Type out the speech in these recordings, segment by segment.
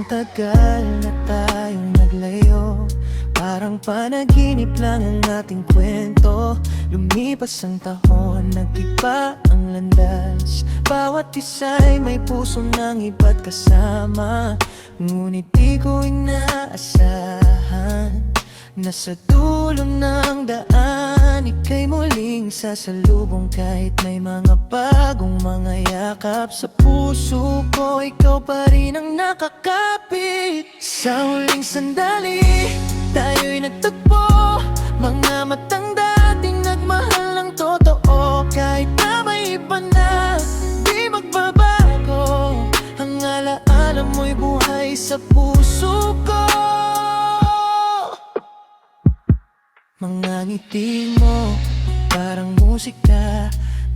Ang tagal na tayong naglayo, parang panaginip lang ang ating kwento. Lumipas ang taon, nag-iba ang landas. Bawat isa'y may puso ng iba't kasama. Ngunit di ko inaasahan na sa dulo ng daan ika'y muling sasalubong. Kahit may mga bagong mga yakap sa puso ko, ikaw pa rin ang nakakapit. Sa huling sandali, tayo'y nagtagpo. Mga matang dating nagmahal ng totoo. Kahit na may iba na, di magbabago. Ang alaala mo'y buhay sa puso ko. Mga ngiti mo, parang musika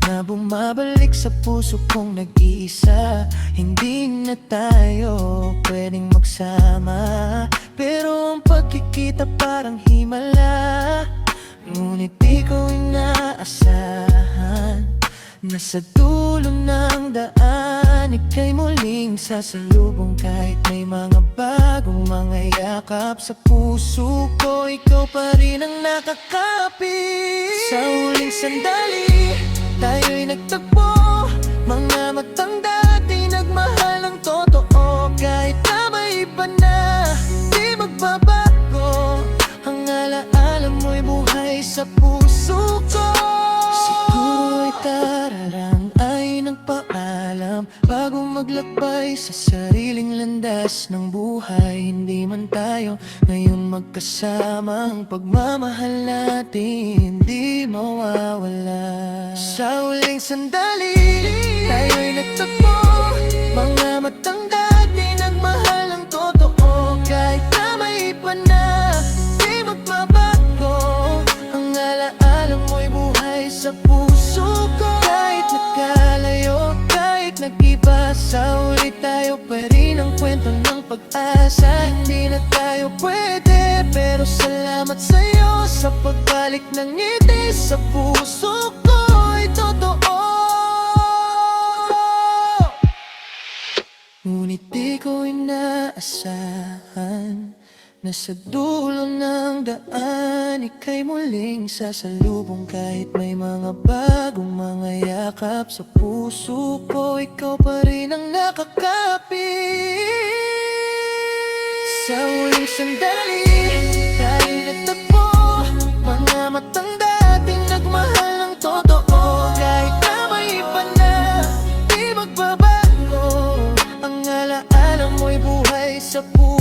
na bumabalik sa puso kong nag-iisa. Hindi na tayo pwedeng magsama, pero ang pagkikita parang himala. Ngunit di ko inaasahan na sa dulo ng daan ika'y muling sasalubong. Kahit may mga bagong mga yakap sa puso ko, ikaw pa rin ang nakakapit. Sa huling sandali, tayo'y nagtagpo. Mga matang dati nagmahal ng totoo. Kahit na may iba na, di magbabago. Ang alaala mo'y buhay sa puso ko. Siguro'y tararang ay nagpaalam bago maglakbay sa sariling landas ng buhay. Hindi man tayo ngayon magkasama, ang pagmamahal natin hindi mawawala. Sa huling sandali, tayo'y nagtagpo. Mga matang dati nagmahal ng totoo. Kahit na may iba na, di magbabago. Ang alaala mo'y buhay sa puso ko. Kahit nagkalayo, kahit nag-iba, sa huli tayo pa rin ang kwento ng pag-asa. Hindi na tayo pwede, pero salamat sa'yo sa pagbalik ng ngiti sa puso ko'y totoo. Ngunit di ko inaasahan na sa dulo ng daan ika'y muling sasalubong. Kahit may mga bagong mga yakap sa puso ko, ikaw pa rin ang nakakapit. Sa huling sandali, tayo'y nagtagpo. Mga matang dating nagmahal ng totoo. Kahit na may iba na, di magbabago. Ang alaala mo'y buhay sa puso.